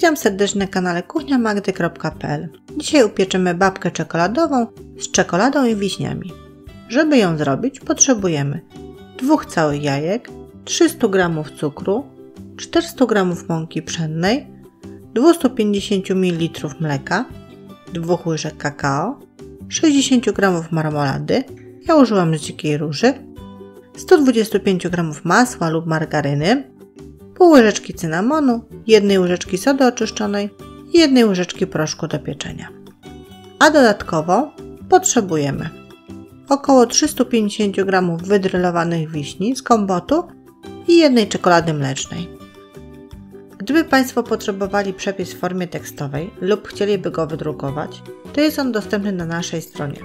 Witam serdecznie na kanale kuchniamagdy.pl. Dzisiaj upieczymy babkę czekoladową z czekoladą i wiśniami. Żeby ją zrobić, potrzebujemy 2 całych jajek, 300 g cukru, 400 g mąki pszennej, 250 ml mleka, 2 łyżek kakao, 60 g marmolady, ja użyłam z dzikiej róży, 125 g masła lub margaryny, pół łyżeczki cynamonu, 1 łyżeczki sody oczyszczonej i 1 łyżeczki proszku do pieczenia. A dodatkowo potrzebujemy około 350 g wydrylowanych wiśni z kompotu i 1 czekolady mlecznej. Gdyby Państwo potrzebowali przepis w formie tekstowej lub chcieliby go wydrukować, to jest on dostępny na naszej stronie.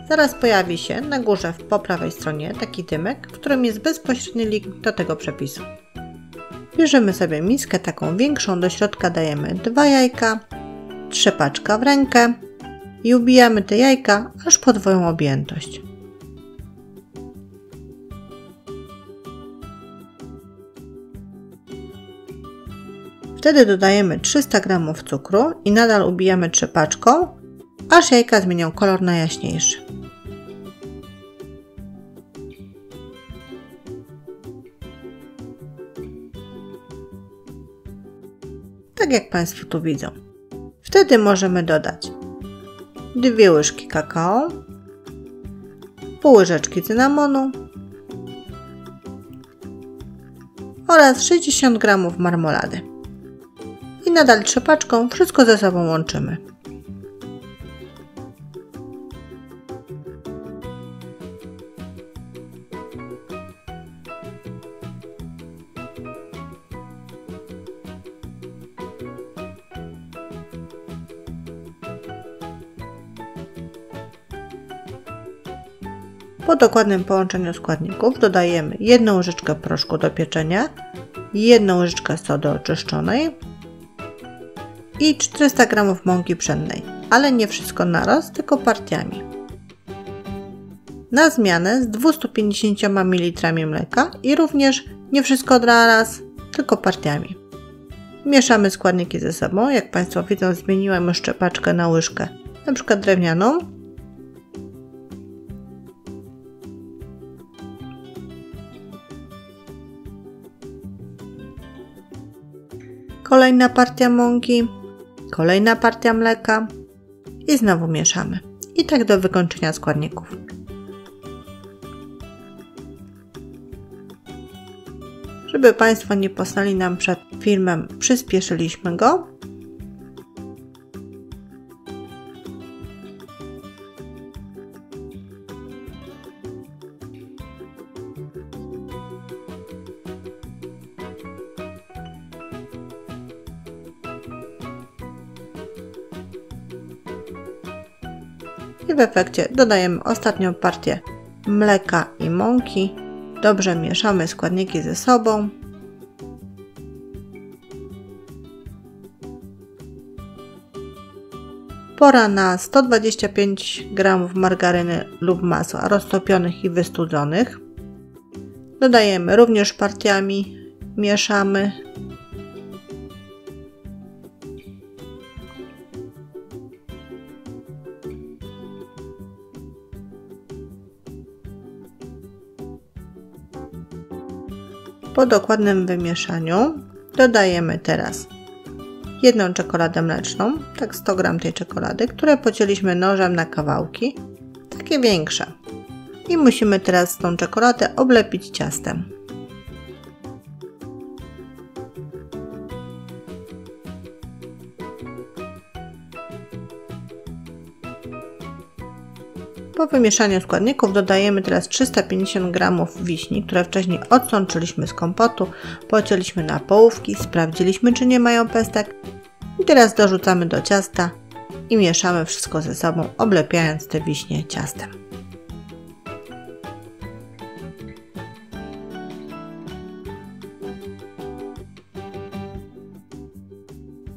Zaraz pojawi się na górze po prawej stronie taki dymek, w którym jest bezpośredni link do tego przepisu. Bierzemy sobie miskę taką większą, do środka dajemy 2 jajka, trzepaczka w rękę i ubijamy te jajka aż podwoją objętość. Wtedy dodajemy 300 g cukru i nadal ubijamy trzepaczką, aż jajka zmienią kolor na jaśniejszy. Tak jak Państwo tu widzą. Wtedy możemy dodać 2 łyżki kakao, pół łyżeczki cynamonu oraz 60 g marmolady. I nadal trzepaczką wszystko ze sobą łączymy. Po dokładnym połączeniu składników dodajemy 1 łyżeczkę proszku do pieczenia, 1 łyżeczkę sody oczyszczonej i 400 g mąki pszennej, ale nie wszystko naraz, tylko partiami. Na zmianę z 250 ml mleka i również nie wszystko naraz, tylko partiami. Mieszamy składniki ze sobą, jak Państwo widzą, zmieniłam już szczepaczkę na łyżkę, np. drewnianą. Kolejna partia mąki, kolejna partia mleka i znowu mieszamy. I tak do wykończenia składników. Żeby Państwo nie poznali nam przed filmem, przyspieszyliśmy go. I w efekcie dodajemy ostatnią partię mleka i mąki. Dobrze mieszamy składniki ze sobą. Pora na 125 g margaryny lub masła roztopionych i wystudzonych. Dodajemy również partiami, mieszamy. Po dokładnym wymieszaniu dodajemy teraz 1 czekoladę mleczną, tak 100 g tej czekolady, które pocięliśmy nożem na kawałki, takie większe. I musimy teraz tą czekoladę oblepić ciastem. Po wymieszaniu składników dodajemy teraz 350 g wiśni, które wcześniej odsączyliśmy z kompotu, pocięliśmy na połówki, sprawdziliśmy, czy nie mają pestek. I teraz dorzucamy do ciasta i mieszamy wszystko ze sobą, oblepiając te wiśnie ciastem.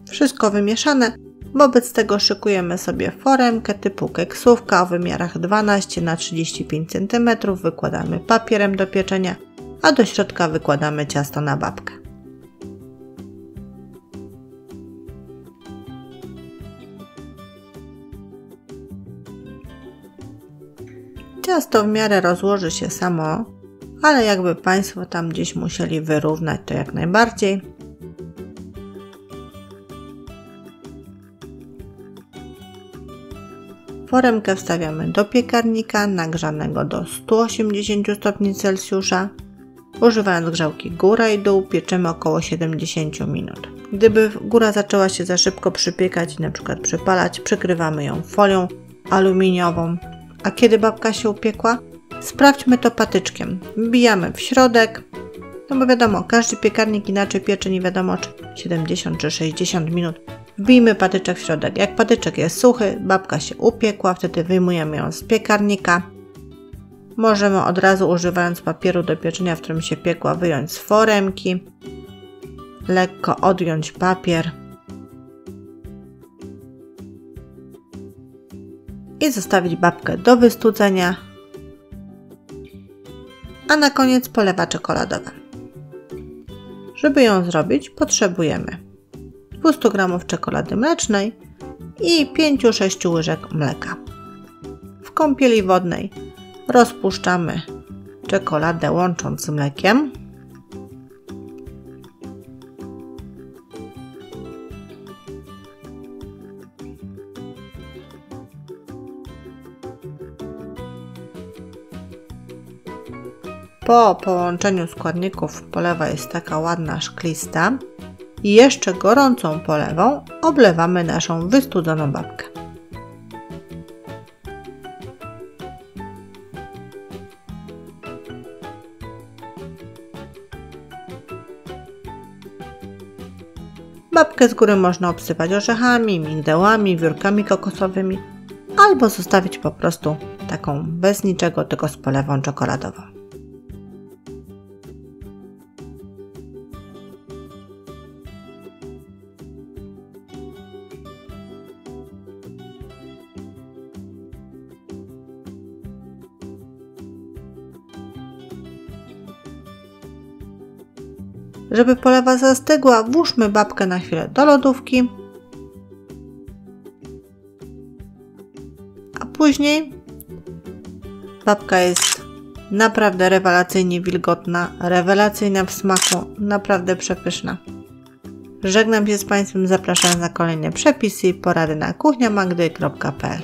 Wszystko wymieszane. Wobec tego szykujemy sobie foremkę typu keksówka o wymiarach 12 na 35 cm, wykładamy papierem do pieczenia, a do środka wykładamy ciasto na babkę. Ciasto w miarę rozłoży się samo, ale jakby Państwo tam gdzieś musieli wyrównać, to jak najbardziej. Foremkę wstawiamy do piekarnika nagrzanego do 180 stopni Celsjusza. Używając grzałki góra i dół pieczemy około 70 minut. Gdyby góra zaczęła się za szybko przypiekać i na przykład przypalać, przykrywamy ją folią aluminiową. A kiedy babka się upiekła, sprawdźmy to patyczkiem. Wbijamy w środek, no bo wiadomo, każdy piekarnik inaczej piecze, nie wiadomo czy 70 czy 60 minut. Wbijmy patyczek w środek. Jak patyczek jest suchy, babka się upiekła, wtedy wyjmujemy ją z piekarnika. Możemy od razu, używając papieru do pieczenia, w którym się piekła, wyjąć z foremki. Lekko odjąć papier. I zostawić babkę do wystudzenia. A na koniec polewa czekoladowa. Żeby ją zrobić, potrzebujemy 200 g czekolady mlecznej i 5-6 łyżek mleka. W kąpieli wodnej rozpuszczamy czekoladę łącząc z mlekiem. Po połączeniu składników polewa jest taka ładna, szklista i jeszcze gorącą polewą oblewamy naszą wystudzoną babkę. Babkę z góry można obsypać orzechami, migdałami, wiórkami kokosowymi albo zostawić po prostu taką bez niczego, tylko z polewą czekoladową. Żeby polewa zastygła, włóżmy babkę na chwilę do lodówki, a później babka jest naprawdę rewelacyjnie wilgotna, rewelacyjna w smaku, naprawdę przepyszna. Żegnam się z Państwem, zapraszam na kolejne przepisy i porady na kuchniamagdy.pl.